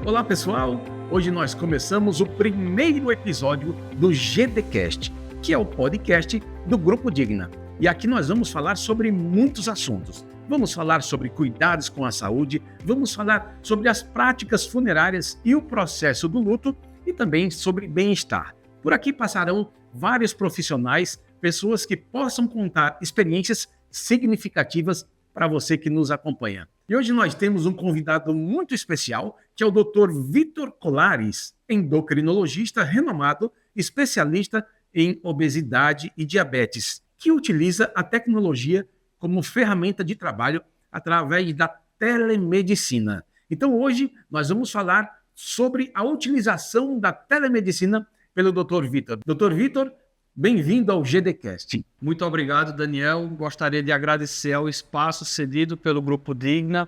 Olá pessoal, hoje nós começamos o primeiro episódio do GDcast, que é o podcast do Grupo Digna. E aqui nós vamos falar sobre muitos assuntos. Vamos falar sobre cuidados com a saúde, vamos falar sobre as práticas funerárias e o processo do luto e também sobre bem-estar. Por aqui passarão vários profissionais, pessoas que possam contar experiências significativas para você que nos acompanha. E hoje nós temos um convidado muito especial, que é o Dr. Vítor Colares, endocrinologista renomado, especialista em obesidade e diabetes, que utiliza a tecnologia como ferramenta de trabalho através da telemedicina. Então hoje nós vamos falar sobre a utilização da telemedicina pelo Dr. Vítor. Dr. Vítor, bem-vindo ao GDcast. Muito obrigado, Daniel. Gostaria de agradecer ao espaço cedido pelo Grupo Digna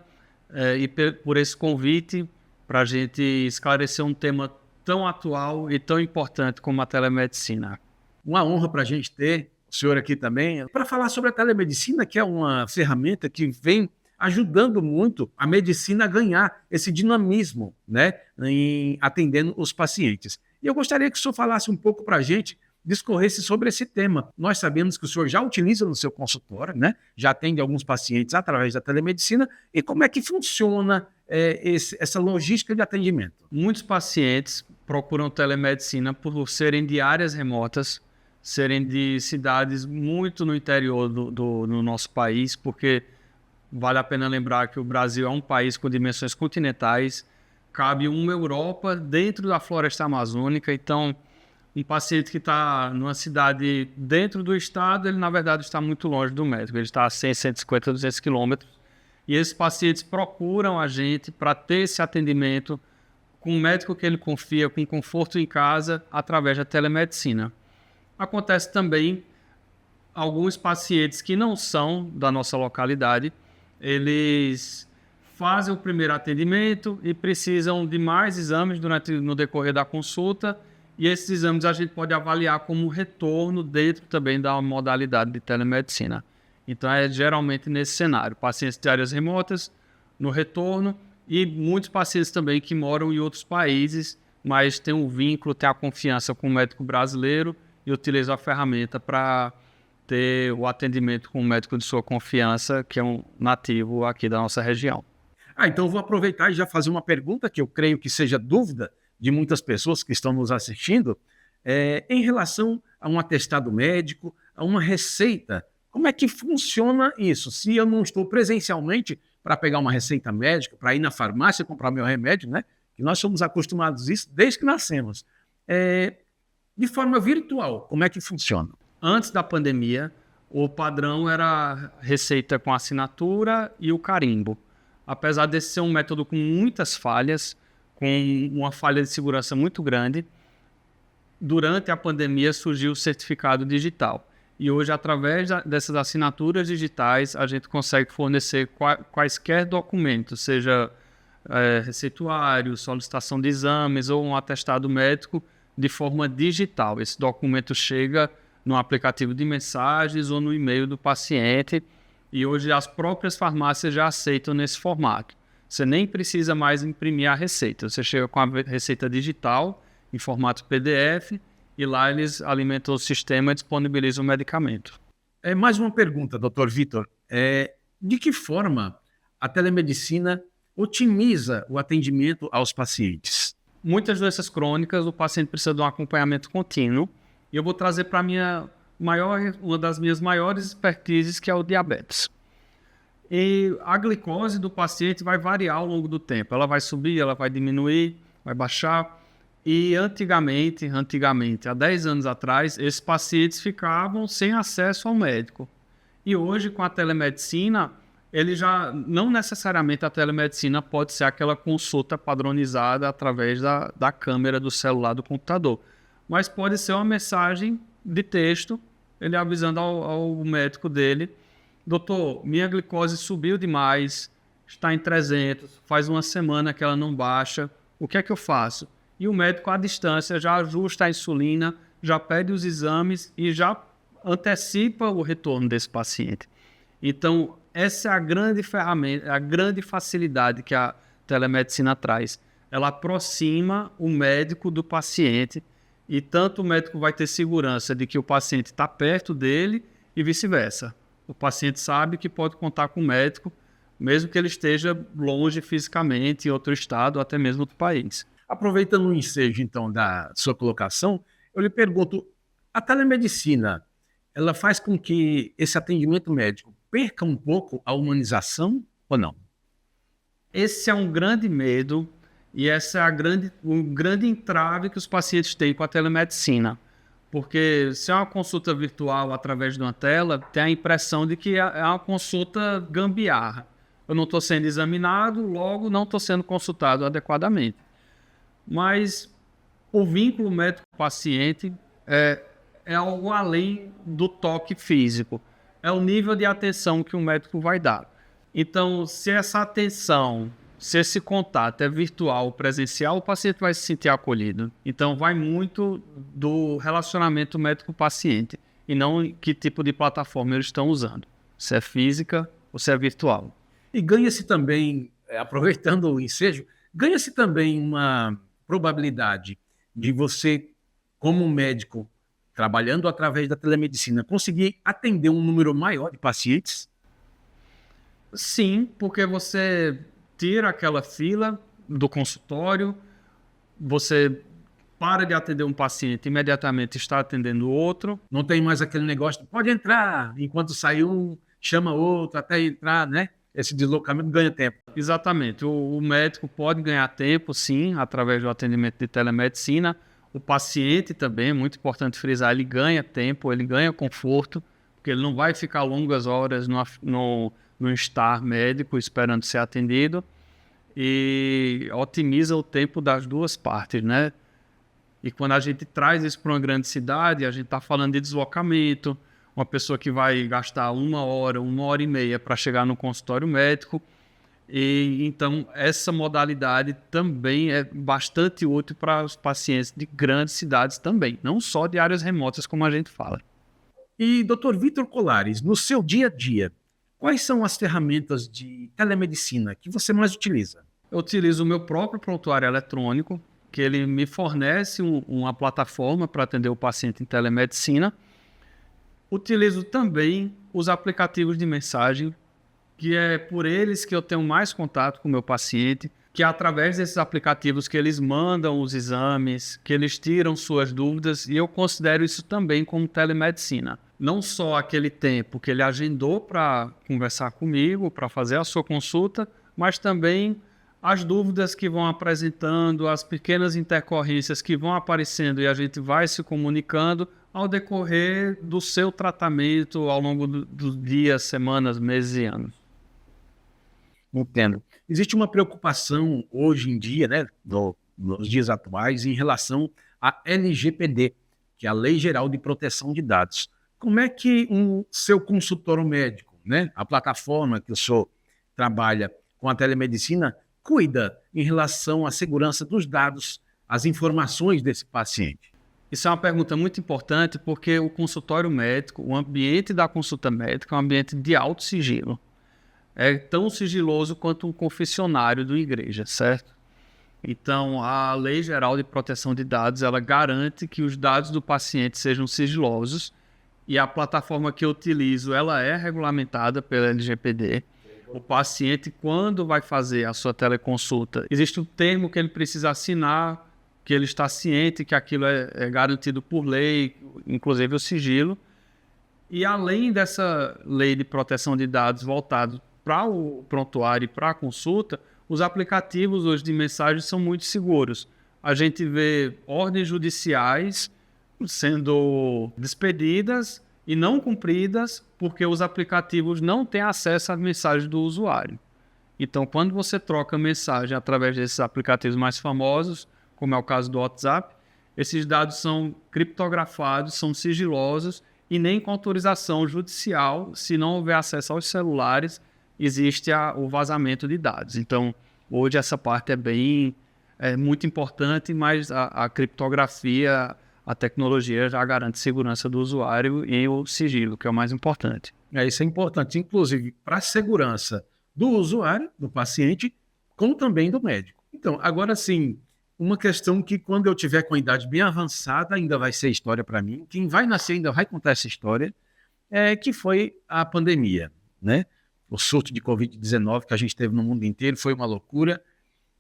e por esse convite para a gente esclarecer um tema tão atual e tão importante como a telemedicina. Uma honra para a gente ter o senhor aqui também para falar sobre a telemedicina, que é uma ferramenta que vem ajudando muito a medicina a ganhar esse dinamismo, né, em atendendo os pacientes. E eu gostaria que o senhor falasse um pouco para a gente, discorresse sobre esse tema. Nós sabemos que o senhor já utiliza no seu consultório, né? Já atende alguns pacientes através da telemedicina. E como é que funciona essa logística de atendimento? Muitos pacientes procuram telemedicina por serem de áreas remotas, serem de cidades muito no interior no nosso país, porque vale a pena lembrar que o Brasil é um país com dimensões continentais, cabe uma Europa dentro da floresta amazônica, então um paciente que está numa cidade dentro do estado, ele na verdade está muito longe do médico, ele está a 100, 150, 200 quilômetros. E esses pacientes procuram a gente para ter esse atendimento com um médico que ele confia, com conforto em casa, através da telemedicina. Acontece também alguns pacientes que não são da nossa localidade, eles fazem o primeiro atendimento e precisam de mais exames no decorrer da consulta. E esses exames a gente pode avaliar como retorno dentro também da modalidade de telemedicina. Então é geralmente nesse cenário, pacientes de áreas remotas, no retorno, e muitos pacientes também que moram em outros países, mas têm um vínculo, têm a confiança com o médico brasileiro e utilizam a ferramenta para ter o atendimento com o médico de sua confiança, que é um nativo aqui da nossa região. Então eu vou aproveitar e já fazer uma pergunta que eu creio que seja dúvida de muitas pessoas que estão nos assistindo, em relação a um atestado médico, a uma receita. Como é que funciona isso? Se eu não estou presencialmente para pegar uma receita médica, para ir na farmácia comprar meu remédio, né? Que nós somos acostumados a isso desde que nascemos. De forma virtual, como é que funciona? Antes da pandemia, o padrão era receita com assinatura e o carimbo. Apesar desse ser um método com muitas falhas, com uma falha de segurança muito grande, durante a pandemia surgiu o certificado digital. E hoje, através dessas assinaturas digitais, a gente consegue fornecer quaisquer documentos, seja receituário, solicitação de exames ou um atestado médico, de forma digital. Esse documento chega no aplicativo de mensagens ou no e-mail do paciente, e hoje as próprias farmácias já aceitam nesse formato. Você nem precisa mais imprimir a receita. Você chega com a receita digital, em formato PDF, e lá eles alimentam o sistema e disponibilizam o medicamento. Mais uma pergunta, Dr. Vítor. De que forma a telemedicina otimiza o atendimento aos pacientes? Muitas doenças crônicas, o paciente precisa de um acompanhamento contínuo. E eu vou trazer para uma das minhas maiores expertises, que é o diabetes. E a glicose do paciente vai variar ao longo do tempo. Ela vai subir, ela vai diminuir, vai baixar. E antigamente, há 10 anos atrás, esses pacientes ficavam sem acesso ao médico. E hoje, com a telemedicina, ele já não necessariamente a telemedicina pode ser aquela consulta padronizada através da câmera do celular do computador. Mas pode ser uma mensagem de texto, ele avisando ao médico dele: doutor, minha glicose subiu demais, está em 300, faz uma semana que ela não baixa, o que é que eu faço? E o médico, à distância, já ajusta a insulina, já pede os exames e já antecipa o retorno desse paciente. Então, essa é a grande ferramenta, a grande facilidade que a telemedicina traz. ela aproxima o médico do paciente e tanto o médico vai ter segurança de que o paciente está perto dele e vice-versa. O paciente sabe que pode contar com o médico, mesmo que ele esteja longe fisicamente, em outro estado, ou até mesmo outro país. Aproveitando o ensejo, então, da sua colocação, eu lhe pergunto, a telemedicina, ela faz com que esse atendimento médico perca um pouco a humanização ou não? Esse é um grande medo e essa é um grande entrave que os pacientes têm com a telemedicina. Porque se é uma consulta virtual através de uma tela, tem a impressão de que é uma consulta gambiarra. Eu não estou sendo examinado, logo não estou sendo consultado adequadamente. Mas o vínculo médico-paciente é algo além do toque físico. É o nível de atenção que o médico vai dar. Então, se essa atenção, se esse contato é virtual ou presencial, o paciente vai se sentir acolhido. Então, vai muito do relacionamento médico-paciente e não que tipo de plataforma eles estão usando. Se é física ou se é virtual. E ganha-se também, aproveitando o ensejo, ganha-se também uma probabilidade de você, como médico, trabalhando através da telemedicina, conseguir atender um número maior de pacientes? Sim, porque você tira aquela fila do consultório, você para de atender um paciente, imediatamente está atendendo outro. Não tem mais aquele negócio de pode entrar, enquanto sai um, chama outro, até entrar, né? Esse deslocamento ganha tempo. Exatamente. O médico pode ganhar tempo, sim, através do atendimento de telemedicina. O paciente também, é muito importante frisar, ele ganha tempo, ele ganha conforto, porque ele não vai ficar longas horas no estar médico esperando ser atendido, e otimiza o tempo das duas partes, né? E quando a gente traz isso para uma grande cidade, a gente está falando de deslocamento, uma pessoa que vai gastar 1 hora, 1 hora e meia para chegar no consultório médico. E então essa modalidade também é bastante útil para os pacientes de grandes cidades também, não só de áreas remotas como a gente fala. E, Dr. Vitor Colares, no seu dia a dia, quais são as ferramentas de telemedicina que você mais utiliza? Eu utilizo o meu próprio prontuário eletrônico, que ele me fornece uma plataforma para atender o paciente em telemedicina. Utilizo também os aplicativos de mensagem, que é por eles que eu tenho mais contato com o meu paciente, que é através desses aplicativos que eles mandam os exames, que eles tiram suas dúvidas, e eu considero isso também como telemedicina. Não só aquele tempo que ele agendou para conversar comigo, para fazer a sua consulta, mas também as dúvidas que vão apresentando, as pequenas intercorrências que vão aparecendo e a gente vai se comunicando ao decorrer do seu tratamento ao longo dos dias, semanas, meses e anos. Entendo. Existe uma preocupação hoje em dia, né, nos dias atuais, em relação à LGPD, que é a Lei Geral de Proteção de Dados. Como é que o seu consultório médico, né, a plataforma que o senhor trabalha com a telemedicina, cuida em relação à segurança dos dados, as informações desse paciente? Isso é uma pergunta muito importante porque o consultório médico, o ambiente da consulta médica é um ambiente de alto sigilo. É tão sigiloso quanto um confessionário da igreja, certo? Então, a Lei Geral de Proteção de Dados, ela garante que os dados do paciente sejam sigilosos e a plataforma que eu utilizo, ela é regulamentada pela LGPD. O paciente, quando vai fazer a sua teleconsulta, existe um termo que ele precisa assinar, que ele está ciente que aquilo é garantido por lei, inclusive o sigilo. E além dessa lei de proteção de dados voltado para o prontuário e para a consulta, os aplicativos hoje de mensagem são muito seguros. A gente vê ordens judiciais sendo despedidas e não cumpridas porque os aplicativos não têm acesso às mensagens do usuário. Então, quando você troca mensagem através desses aplicativos mais famosos, como é o caso do WhatsApp, esses dados são criptografados, são sigilosos e nem com autorização judicial, se não houver acesso aos celulares, existe o vazamento de dados. Então, hoje essa parte é muito importante, mas a criptografia, a tecnologia já garante segurança do usuário e o sigilo, que é o mais importante. Isso é importante, inclusive, para a segurança do usuário, do paciente, como também do médico. Então, agora sim, uma questão que quando eu tiver com a idade bem avançada ainda vai ser história para mim. Quem vai nascer ainda vai contar essa história, que foi a pandemia, né? O surto de Covid-19 que a gente teve no mundo inteiro foi uma loucura.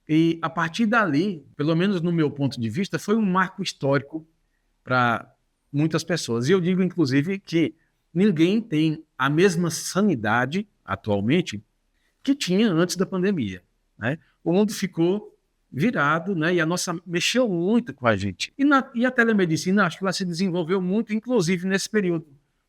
E a partir dali, pelo menos no meu ponto de vista, foi um marco histórico para muitas pessoas. E eu digo, inclusive, que ninguém tem a mesma sanidade atualmente que tinha antes da pandemia, né? O mundo ficou virado, né? E a nossa mexeu muito com a gente. E a telemedicina, acho que ela se desenvolveu muito, inclusive nesse período,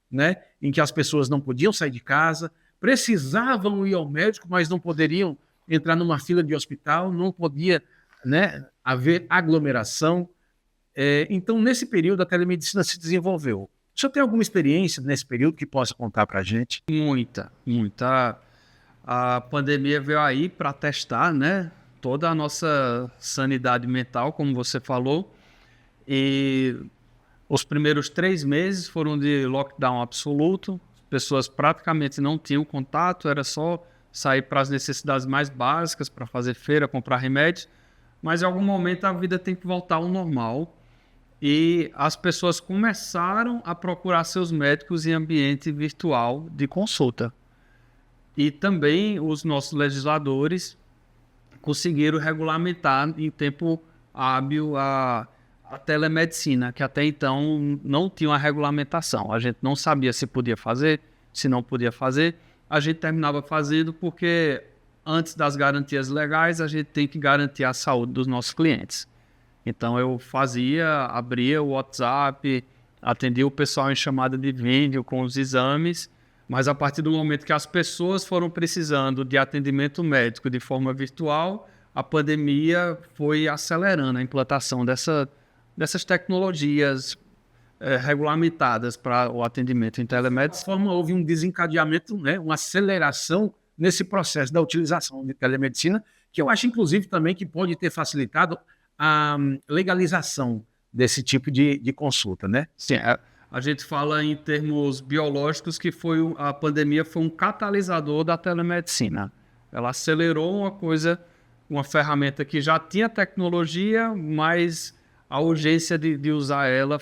né? Em que as pessoas não podiam sair de casa, precisavam ir ao médico, mas não poderiam entrar numa fila de hospital, não podia, né, haver aglomeração. Então, nesse período, a telemedicina se desenvolveu. O senhor tem alguma experiência nesse período que possa contar para a gente? Muita, muita. A pandemia veio aí para testar, né, toda a nossa sanidade mental, como você falou, e os primeiros 3 meses foram de lockdown absoluto, pessoas praticamente não tinham contato, era só sair para as necessidades mais básicas, para fazer feira, comprar remédios, mas em algum momento a vida tem que voltar ao normal e as pessoas começaram a procurar seus médicos em ambiente virtual de consulta. E também os nossos legisladores conseguiram regulamentar em tempo hábil a telemedicina, que até então não tinha uma regulamentação. A gente não sabia se podia fazer, se não podia fazer. A gente terminava fazendo porque antes das garantias legais, a gente tem que garantir a saúde dos nossos clientes. Então eu abria o WhatsApp, atendia o pessoal em chamada de vídeo com os exames, mas a partir do momento que as pessoas foram precisando de atendimento médico de forma virtual, a pandemia foi acelerando a implantação dessas tecnologias regulamentadas para o atendimento em telemedicina. De forma, houve um desencadeamento, né, uma aceleração nesse processo da utilização de telemedicina, que eu acho, inclusive, também que pode ter facilitado a legalização desse tipo de consulta, né? Sim, a gente fala em termos biológicos que a pandemia foi um catalisador da telemedicina. Ela acelerou uma ferramenta que já tinha tecnologia, mas a urgência de usar ela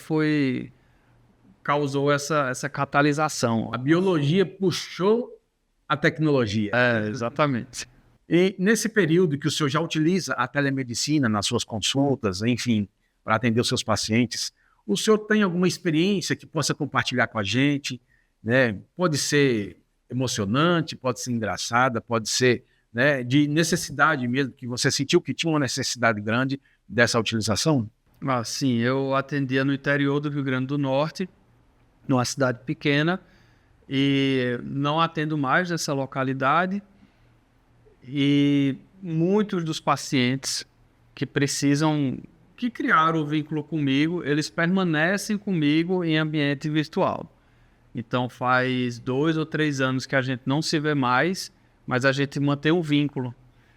causou essa catalisação. A biologia puxou a tecnologia. Exatamente. E nesse período que o senhor já utiliza a telemedicina nas suas consultas, enfim, para atender os seus pacientes, o senhor tem alguma experiência que possa compartilhar com a gente, né? Pode ser emocionante, pode ser engraçada, pode ser, né, de necessidade mesmo, que você sentiu que tinha uma necessidade grande dessa utilização? Sim, eu atendia no interior do Rio Grande do Norte, numa cidade pequena, e não atendo mais nessa localidade. E muitos dos pacientes que criaram o vínculo comigo, eles permanecem comigo em ambiente virtual. Então faz 2 ou 3 anos que a gente não se vê mais, mas a gente mantém um vínculo.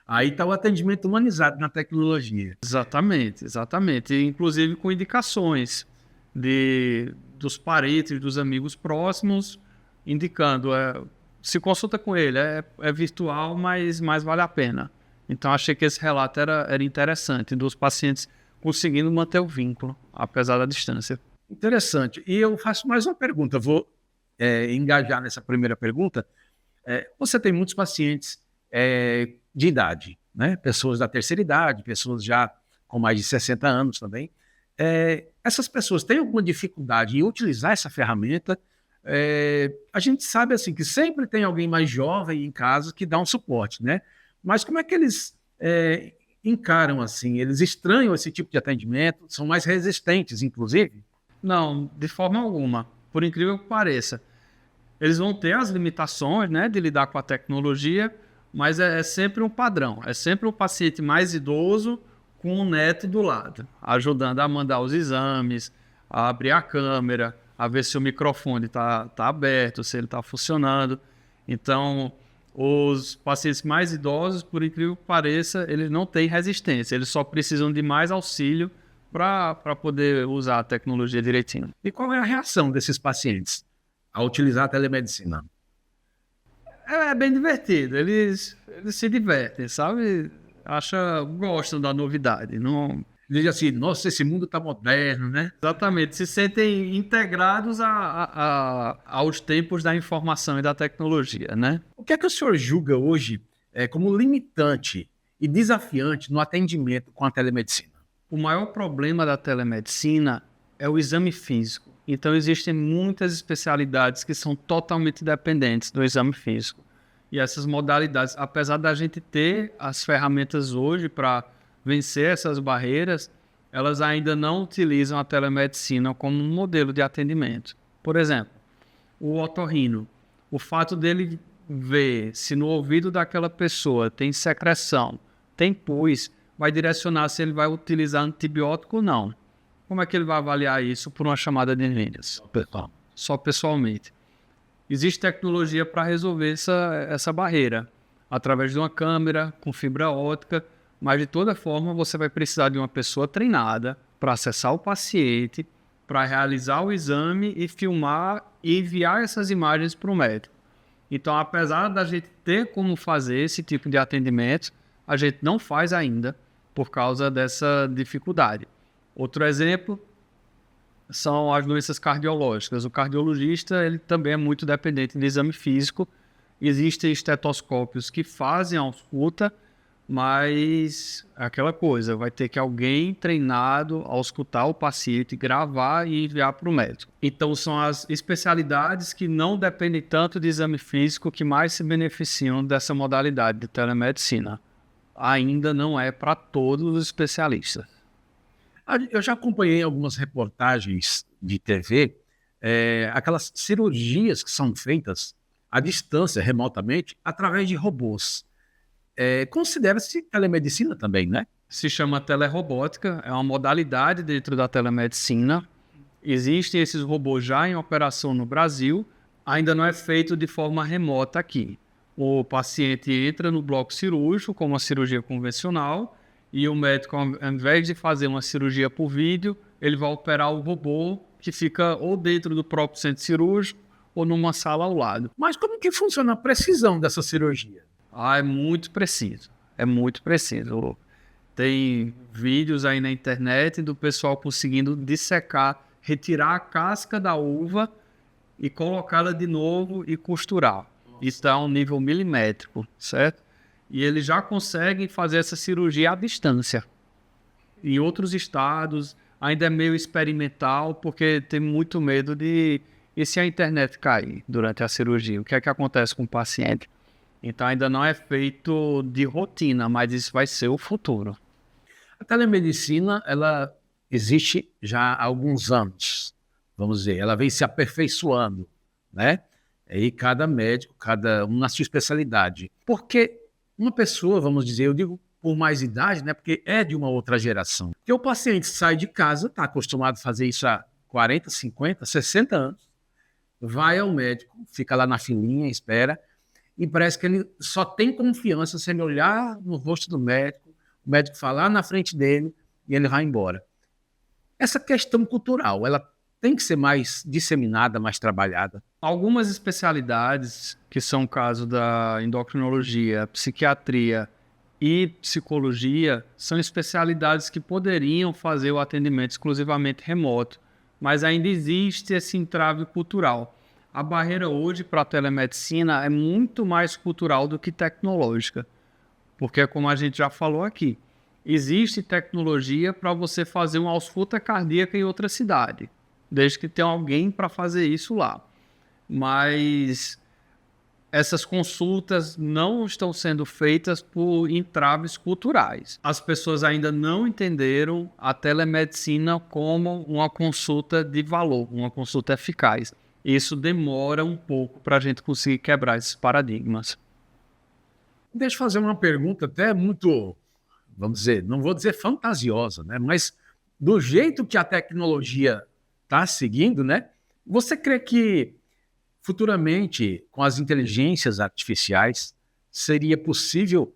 Aí está o atendimento humanizado na tecnologia. Exatamente, exatamente. E, inclusive com indicações dos parentes, dos amigos próximos, indicando, se consulta com ele, é virtual, mas vale a pena. Então achei que esse relato era interessante, dos pacientes conseguindo manter o vínculo, apesar da distância. Interessante. E eu faço mais uma pergunta, vou engajar nessa primeira pergunta. Você tem muitos pacientes de idade, né? Pessoas da terceira idade, pessoas já com mais de 60 anos também. Essas pessoas têm alguma dificuldade em utilizar essa ferramenta? A gente sabe assim que sempre tem alguém mais jovem em casa que dá um suporte, né? Mas como é que eles encaram assim? Eles estranham esse tipo de atendimento? São mais resistentes, inclusive? Não, de forma alguma. Por incrível que pareça. Eles vão ter as limitações, né, de lidar com a tecnologia, mas é sempre um padrão. É sempre um paciente mais idoso com um neto do lado, ajudando a mandar os exames, a abrir a câmera, a ver se o microfone está aberto, se ele está funcionando. Então, os pacientes mais idosos, por incrível que pareça, eles não têm resistência, eles só precisam de mais auxílio para poder usar a tecnologia direitinho. E qual é a reação desses pacientes a utilizar a telemedicina? É bem divertido, eles se divertem, sabe? gostam da novidade. Não, Diz assim, nossa, esse mundo está moderno, né? exatamente, se sentem integrados aos tempos da informação e da tecnologia, né? O que é que o senhor julga hoje como limitante e desafiante no atendimento com a telemedicina? O maior problema da telemedicina é o exame físico. Então, existem muitas especialidades que são totalmente dependentes do exame físico. E essas modalidades, apesar da gente ter as ferramentas hoje para vencer essas barreiras, elas ainda não utilizam a telemedicina como um modelo de atendimento. Por exemplo, o otorrino, o fato dele ver se no ouvido daquela pessoa tem secreção, tem pus, vai direcionar se ele vai utilizar antibiótico ou não. Como é que ele vai avaliar isso por uma chamada de vídeos? Só pessoalmente. Existe tecnologia para resolver essa barreira, através de uma câmera, com fibra ótica, mas de toda forma você vai precisar de uma pessoa treinada para acessar o paciente, para realizar o exame e filmar e enviar essas imagens para o médico. Então, apesar da gente ter como fazer esse tipo de atendimento, a gente não faz ainda por causa dessa dificuldade. Outro exemplo são as doenças cardiológicas. O cardiologista ele também é muito dependente de exame físico. Existem estetoscópios que fazem a ausculta, mas é aquela coisa, vai ter que alguém treinado a auscultar o paciente, gravar e enviar para o médico. Então são as especialidades que não dependem tanto de exame físico que mais se beneficiam dessa modalidade de telemedicina. Ainda não é para todos os especialistas. Eu já acompanhei algumas reportagens de TV, aquelas cirurgias que são feitas à distância, remotamente, através de robôs. Considera-se telemedicina também, né? Se chama telerobótica, é uma modalidade dentro da telemedicina. Existem esses robôs já em operação no Brasil, ainda não é feito de forma remota aqui. O paciente entra no bloco cirúrgico, como uma cirurgia convencional, e o médico, ao invés de fazer uma cirurgia por vídeo, ele vai operar o robô que fica ou dentro do próprio centro cirúrgico ou numa sala ao lado. Mas como que funciona a precisão dessa cirurgia? É muito preciso. É muito preciso. Tem vídeos aí na internet do pessoal conseguindo dissecar, retirar a casca da uva e colocá-la de novo e costurar. Nossa. Isso é um nível milimétrico, certo? E eles já conseguem fazer essa cirurgia à distância. Em outros estados, ainda é meio experimental, porque tem muito medo de... E se a internet cair durante a cirurgia? O que é que acontece com o paciente? Então ainda não é feito de rotina, mas isso vai ser o futuro. A telemedicina, ela existe já há alguns anos, vamos dizer, ela vem se aperfeiçoando, né? E cada médico, cada um na sua especialidade. Porque uma pessoa, vamos dizer, eu digo por mais idade, né? Porque é de uma outra geração. Porque o paciente sai de casa, está acostumado a fazer isso há 40, 50, 60 anos, vai ao médico, fica lá na filinha, espera, e parece que ele só tem confiança se ele olhar no rosto do médico, o médico falar na frente dele e ele vai embora. Essa questão cultural, ela tem que ser mais disseminada, mais trabalhada. Algumas especialidades, que são o caso da endocrinologia, psiquiatria e psicologia, são especialidades que poderiam fazer o atendimento exclusivamente remoto, mas ainda existe esse entrave cultural. A barreira hoje para a telemedicina é muito mais cultural do que tecnológica, porque, como a gente já falou aqui, existe tecnologia para você fazer uma ausculta cardíaca em outra cidade, desde que tenha alguém para fazer isso lá. Mas essas consultas não estão sendo feitas por entraves culturais. As pessoas ainda não entenderam a telemedicina como uma consulta de valor, uma consulta eficaz. Isso demora um pouco para a gente conseguir quebrar esses paradigmas. Deixa eu fazer uma pergunta até muito, vamos dizer, não vou dizer fantasiosa, né? Mas do jeito que a tecnologia está seguindo, né? Você crê que futuramente, com as inteligências artificiais, seria possível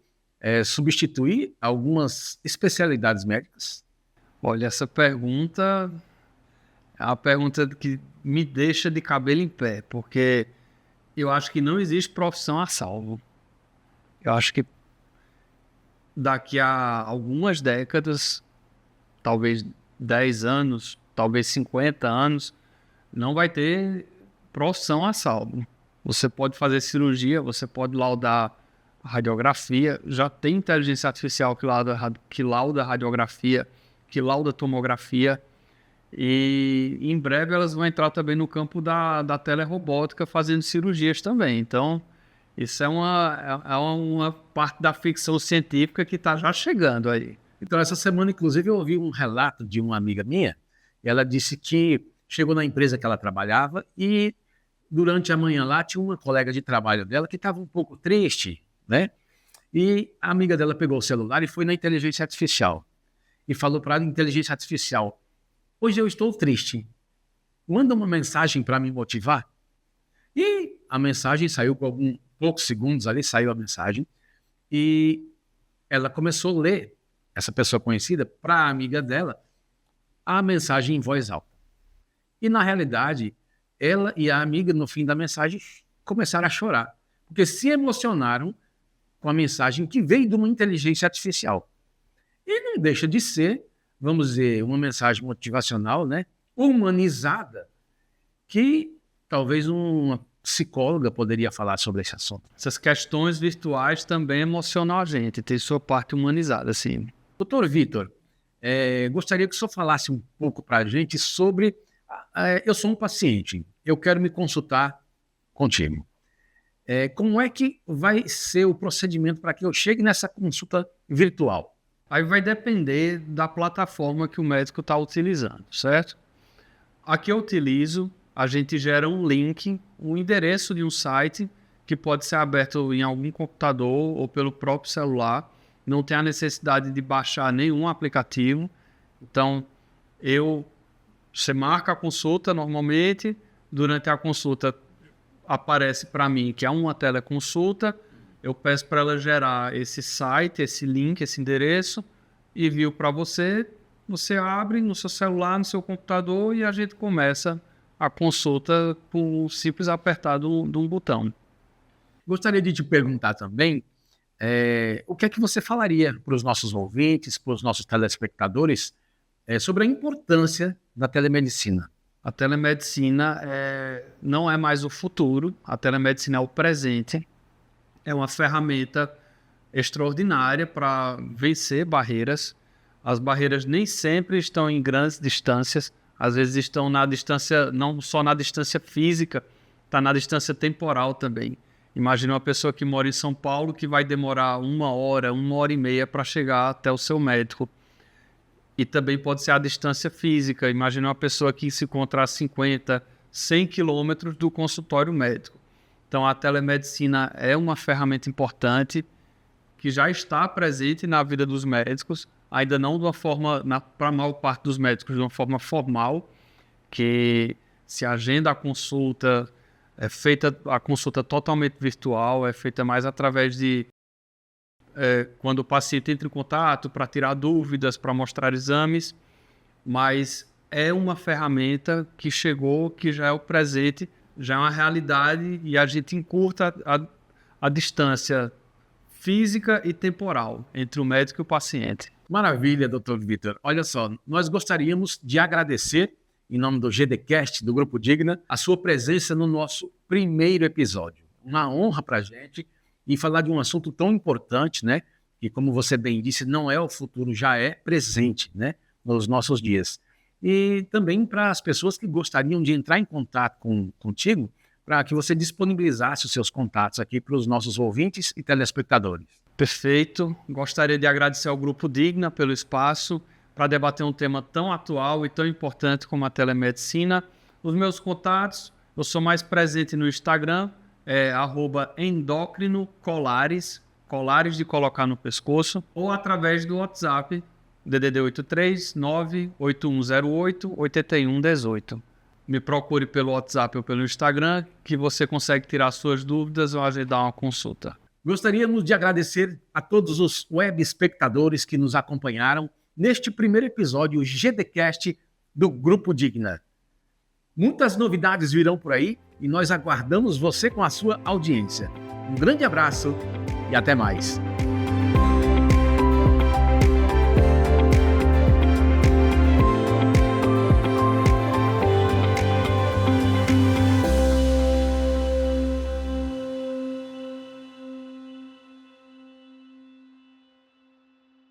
substituir algumas especialidades médicas? Olha, essa pergunta é uma pergunta que me deixa de cabelo em pé, porque eu acho que não existe profissão a salvo. Eu acho que daqui a algumas décadas, talvez 10 anos, talvez 50 anos, não vai ter profissão a salvo. Você pode fazer cirurgia, você pode laudar radiografia, já tem inteligência artificial que lauda radiografia, que lauda tomografia, e em breve elas vão entrar também no campo da telerobótica fazendo cirurgias também. Então, isso é uma parte da ficção científica que está já chegando aí. Então, essa semana, inclusive, eu ouvi um relato de uma amiga minha. Ela disse que chegou na empresa que ela trabalhava e durante a manhã lá tinha uma colega de trabalho dela que estava um pouco triste, né? E a amiga dela pegou o celular e foi na inteligência artificial e falou para a inteligência artificial: hoje eu estou triste, manda uma mensagem para me motivar. E a mensagem saiu por poucos segundos ali, saiu a mensagem e ela começou a ler, essa pessoa conhecida, para a amiga dela, a mensagem em voz alta. E na realidade, ela e a amiga, no fim da mensagem, começaram a chorar, porque se emocionaram com a mensagem que veio de uma inteligência artificial. E não deixa de ser, vamos dizer, uma mensagem motivacional, né, humanizada, que talvez uma psicóloga poderia falar sobre esse assunto. Essas questões virtuais também emocionam a gente, tem sua parte humanizada, sim. Doutor Vitor, gostaria que o senhor falasse um pouco para a gente sobre... eu sou um paciente, eu quero me consultar contigo. Como é que vai ser o procedimento para que eu chegue nessa consulta virtual? Aí vai depender da plataforma que o médico está utilizando, certo? A que eu utilizo, a gente gera um link, um endereço de um site que pode ser aberto em algum computador ou pelo próprio celular. Não tem a necessidade de baixar nenhum aplicativo. Então, você marca a consulta normalmente, durante a consulta aparece para mim que é uma teleconsulta, eu peço para ela gerar esse site, esse link, esse endereço, envio para você, você abre no seu celular, no seu computador e a gente começa a consulta com um simples apertar de um botão. Gostaria de te perguntar também, o que é que você falaria para os nossos ouvintes, para os nossos telespectadores, sobre a importância da telemedicina? A telemedicina não é mais o futuro, a telemedicina é o presente. É uma ferramenta extraordinária para vencer barreiras. As barreiras nem sempre estão em grandes distâncias, às vezes estão na distância, não só na distância física, está na distância temporal também. Imagina uma pessoa que mora em São Paulo que vai demorar 1 hora e meia para chegar até o seu médico. E também pode ser a distância física. Imagina uma pessoa que se encontra a 50, 100 quilômetros do consultório médico. Então, a telemedicina é uma ferramenta importante que já está presente na vida dos médicos, ainda não de uma forma, para a maior parte dos médicos, de uma forma formal, que se agenda a consulta, é feita a consulta totalmente virtual, é feita mais através de quando o paciente entra em contato para tirar dúvidas, para mostrar exames, mas é uma ferramenta que chegou, que já é o presente, já é uma realidade e a gente encurta a distância física e temporal entre o médico e o paciente. Maravilha, doutor Vitor. Olha só, nós gostaríamos de agradecer, em nome do GDcast, do Grupo Digna, a sua presença no nosso primeiro episódio. Uma honra para a gente e falar de um assunto tão importante, né? Que, como você bem disse, não é o futuro, já é presente, né? Nos nossos dias. E também para as pessoas que gostariam de entrar em contato contigo, para que você disponibilizasse os seus contatos aqui para os nossos ouvintes e telespectadores. Perfeito. Gostaria de agradecer ao Grupo Digna pelo espaço para debater um tema tão atual e tão importante como a telemedicina. Os meus contatos, eu sou mais presente no Instagram, @endocrinocolares, colares de colocar no pescoço, ou através do WhatsApp, DDD 83 98108 8118. Me procure pelo WhatsApp ou pelo Instagram, que você consegue tirar suas dúvidas ou agendar uma consulta. Gostaríamos de agradecer a todos os web espectadores que nos acompanharam neste primeiro episódio GDcast do Grupo Digna. Muitas novidades virão por aí e nós aguardamos você com a sua audiência. Um grande abraço e até mais.